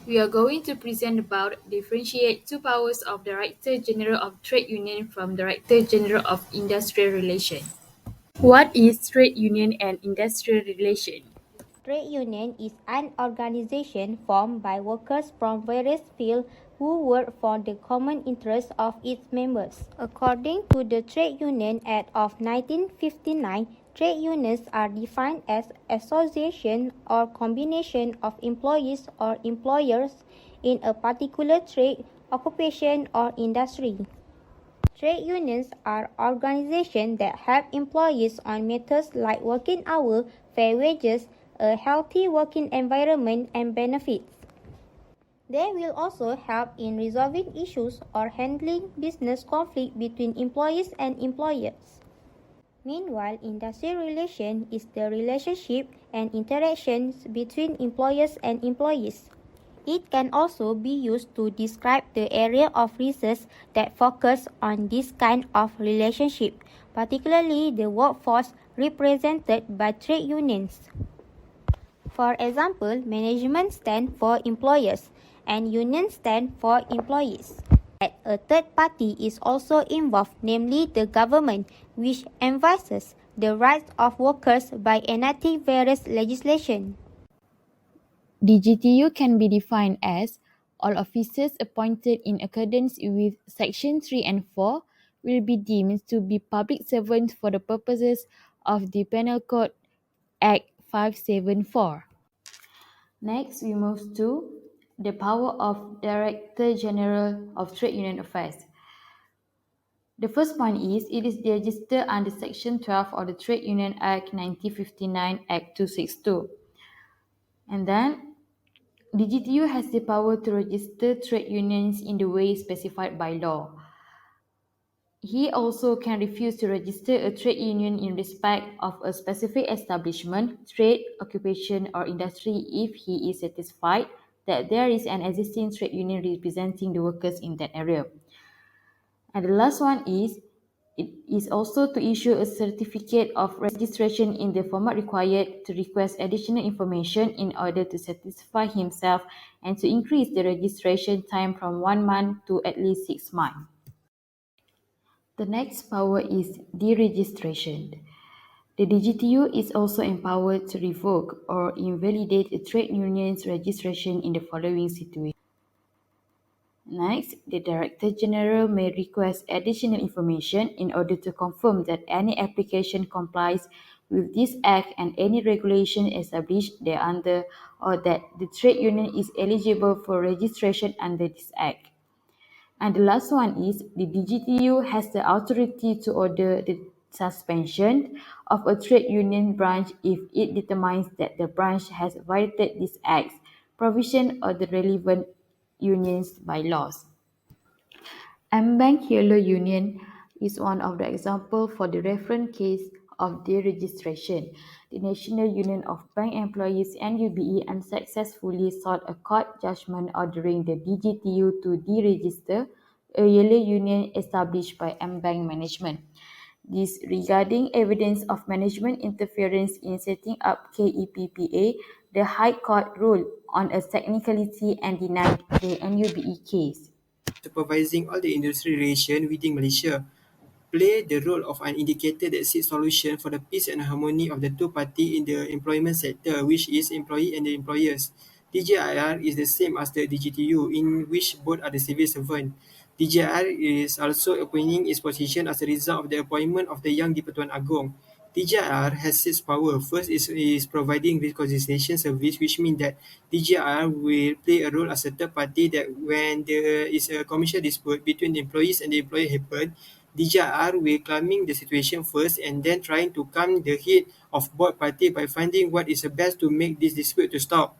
We are going to present about differentiate two powers of Director General of Trade Union from Director General of Industrial Relation. What is trade union and industrial relation? Trade union is an organization formed by workers from various fields who work for the common interest of its members. According to the Trade Union Act of 1959, trade unions are defined as association or combination of employees or employers in a particular trade, occupation, or industry. Trade unions are organizations that help employees on matters like working hours, fair wages, a healthy working environment, and benefits. They will also help in resolving issues or handling business conflict between employees and employers. Meanwhile, industrial relation is the relationship and interactions between employers and employees. It can also be used to describe the area of research that focus on this kind of relationship, particularly the workforce represented by trade unions. For example, management stand for employers and unions stand for employees. A third party is also involved, namely the government, which emphasizes the rights of workers by enacting various legislation. Dgtu can be defined as all officers appointed in accordance with Section 3 and 4 will be deemed to be public servants for the purposes of the Penal Code Act 574. Next, we move to the power of Director General of Trade Union Affairs. The first point is it is registered under Section 12 of the Trade Union Act 1959 Act 262. And then Dgtu has the power to register trade unions in the way specified by law. He also can refuse to register a trade union in respect of a specific establishment, trade, occupation, or industry if he is satisfied that there is an existing trade union representing the workers in that area. And the last one is, it is also to issue a certificate of registration in the format required to request additional information in order to satisfy himself and to increase the registration time from 1 month to at least 6 months. The next power is deregistration. The Dgtu is also empowered to revoke or invalidate a trade union's registration in the following situations. Next, the Director General may request additional information in order to confirm that any application complies with this Act and any regulation established thereunder, or that the trade union is eligible for registration under this Act. And the last one is the Dgtu has the authority to order the suspension of a trade union branch if it determines that the branch has violated this Act's provision or the relevant union's bylaws. M-Bank Yellow Union is one of the examples for the reference case of deregistration. The National Union of Bank Employees NUBE unsuccessfully sought a court judgment ordering the Dgtu to deregister a yellow union established by M-Bank management. This regarding evidence of management interference in setting up KEPPA, the High Court ruled on a technicality and denied the NUBE case. Supervising all the industry relations within Malaysia, play the role of an indicator that seeks solution for the peace and harmony of the two parties in the employment sector, which is employee and the employers. DGIR is the same as the DGTU, in which both are the civil servant. DGIR is also appointing its position as a result of the appointment of the Yang di-Pertuan Agong. DGIR has six power. First is providing reconciliation service, which means that DGIR will play a role as a third party that when there is a commercial dispute between the employees and the employer happen, DGIR will calming the situation first and then trying to calm the heat of both parties by finding what is the best to make this dispute to stop.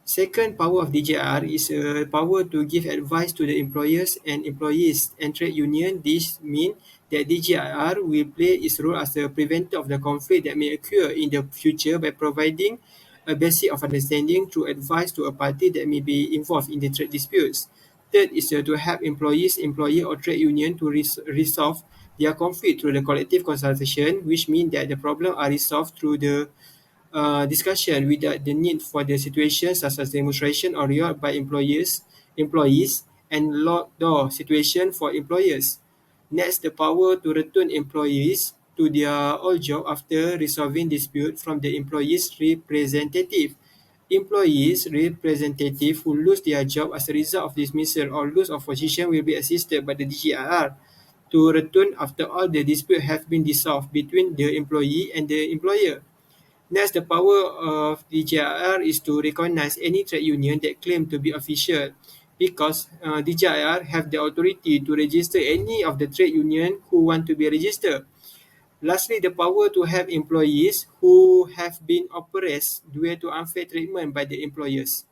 Second power of DGIR is a power to give advice to the employers and employees and trade union. This means that DGIR will play its role as a preventer of the conflict that may occur in the future by providing a basis of understanding through advice to a party that may be involved in the trade disputes. Third is to help employees, employer or trade union to resolve their conflict through the collective consultation, which means that the problem are resolved through the discussion without the need for the situation such as demonstration or riot by employees, and locked door situation for employers. Next, the power to return employees to their old job after resolving dispute from the employees' representative. Employees representative who lose their job as a result of dismissal or loss of position will be assisted by the DGIR to return after all the dispute have been dissolved between the employee and the employer. Next, the power of DGIR is to recognize any trade union that claim to be official because DGIR have the authority to register any of the trade union who want to be registered. Lastly, the power to have employees who have been oppressed due to unfair treatment by the employers.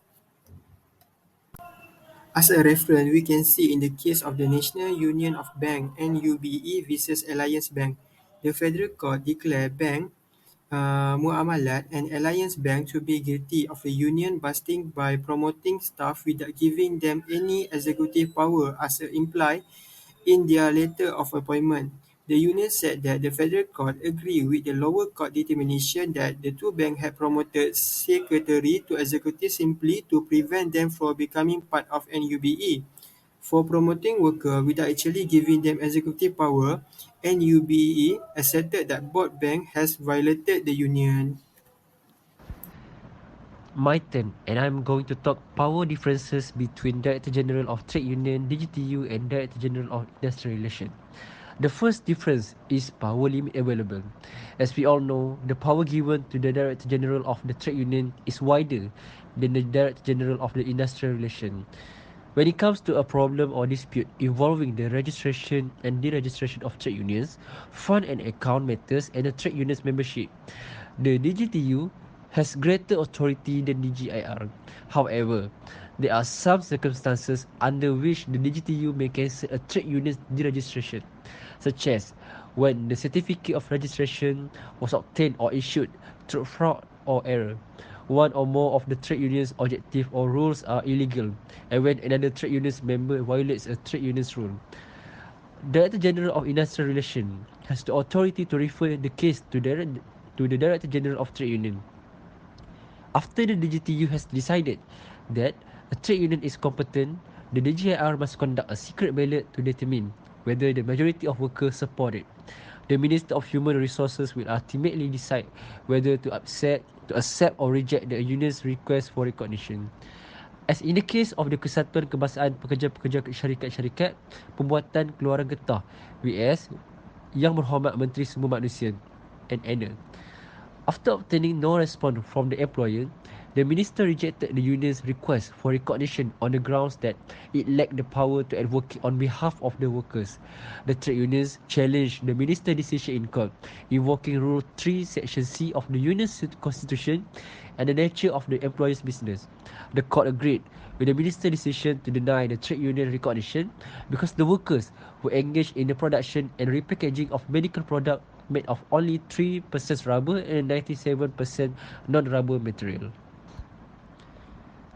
As a reference, we can see in the case of the National Union of Bank (NUBE) versus Alliance Bank, the Federal Court declared Bank Muamalat and Alliance Bank to be guilty of a union busting by promoting staff without giving them any executive power as implied in their letter of appointment. The union said that the Federal Court agreed with the lower court determination that the two banks had promoted secretary to executive simply to prevent them from becoming part of NUBE. For promoting workers without actually giving them executive power, NUBE asserted that both banks has violated the union. My turn, and I'm going to talk power differences between Director General of Trade Union (Dgtu) and Director General of Industrial Relations. The first difference is power limit available. As we all know, the power given to the Director General of the Trade Union is wider than the Director General of the Industrial Relations. When it comes to a problem or dispute involving the registration and deregistration of trade unions, fund and account matters, and the trade union's membership, the DGTU has greater authority than DGIR. However, there are some circumstances under which the DGTU may cancel a trade union's deregistration, such as when the certificate of registration was obtained or issued through fraud or error, one or more of the trade union's objective or rules are illegal, and when another trade union's member violates a trade union's rule. Director General of Industrial Relations has the authority to refer the case to the Director General of Trade Union. After the DGTU has decided that a trade union is competent, the DGIR must conduct a secret ballot to determine whether the majority of workers support it. The Minister of Human Resources will ultimately decide whether to accept or reject the union's request for recognition. As in the case of the Kesatuan Kebangsaan Pekerja-Pekerja Syarikat-Syarikat Pembuatan Keluaran Getah vs Yang Berhormat Menteri Sumber Manusia and ANA. After obtaining no response from the employer, the minister rejected the union's request for recognition on the grounds that it lacked the power to advocate on behalf of the workers. The trade unions challenged the minister's decision in court, invoking Rule 3, Section C of the union's constitution and the nature of the employer's business. The court agreed with the minister's decision to deny the trade union recognition because the workers were engaged in the production and repackaging of medical products made of only 3% rubber and 97% non-rubber material.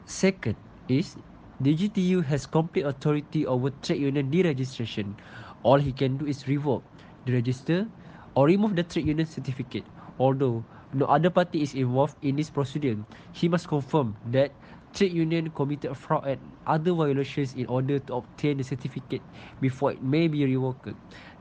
Second is DGTU has complete authority over trade union deregistration. All he can do is revoke, deregister, or remove the trade union certificate. Although no other party is involved in this procedure, he must confirm that trade union committed fraud and other violations in order to obtain the certificate before it may be revoked.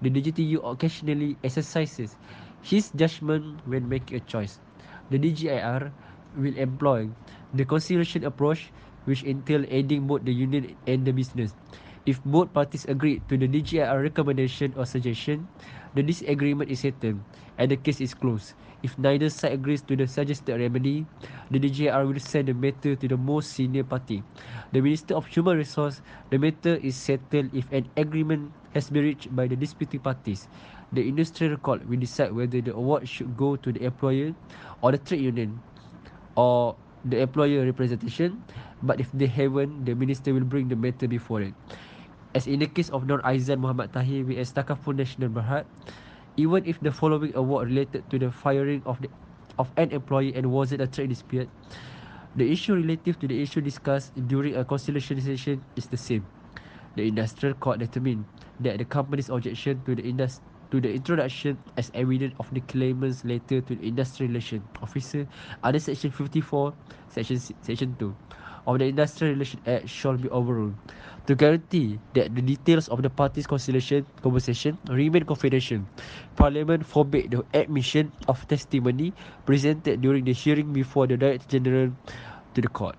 The DGTU occasionally exercises his judgment when making a choice. The DGIR will employ the conciliation approach, which entails aiding both the union and the business. If both parties agree to the DGIR recommendation or suggestion, the disagreement is settled and the case is closed. If neither side agrees to the suggested remedy, the DGIR will send the matter to the most senior party, the Minister of Human Resources. The matter is settled if an agreement has been reached by the disputing parties. The industrial court will decide whether the award should go to the employer or the trade union or the employer representation, but if they haven't, the minister will bring the matter before it. As in the case of Nur Aizan Muhammad Tahir vs Takaful National Berhad, even if the following award related to the firing of an employee and wasn't a trade dispute, the issue relative to the issue discussed during a conciliation session is the same. The industrial court determined that the company's objection to the to the introduction as evidence of the claimant's letter to the Industrial Relation Officer under Section 54, Section 2 of the Industrial Relation Act shall be overruled. To guarantee that the details of the parties' conversation remain confidential, Parliament forbade the admission of testimony presented during the hearing before the Director General to the court.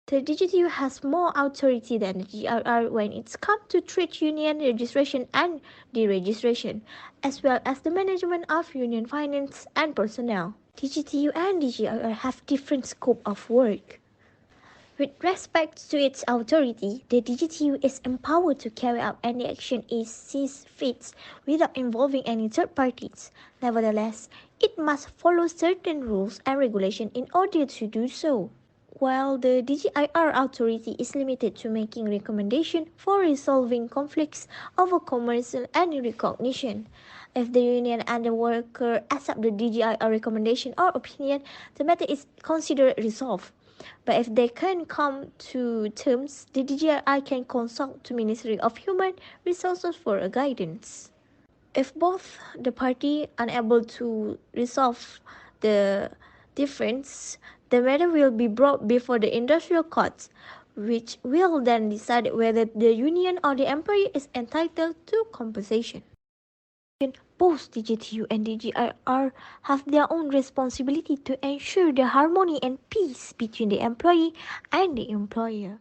The Dgtu has more authority than the GRR when it's come to trade union registration and deregistration, as well as the management of union finance and personnel. Dgtu and DGRR have different scope of work. With respect to its authority, the Dgtu is empowered to carry out any action it sees fit without involving any third parties. Nevertheless, it must follow certain rules and regulations in order to do so. While the DGIR authority is limited to making recommendations for resolving conflicts over commercial and recognition. If the union and the worker accept the DGIR recommendation or opinion, the matter is considered resolved. But if they can come to terms, the DGIR can consult the Ministry of Human Resources for a guidance. If both the party unable to resolve the difference, the matter will be brought before the industrial courts, which will then decide whether the union or the employee is entitled to compensation. Both Dgtu and Dgir have their own responsibility to ensure the harmony and peace between the employee and the employer.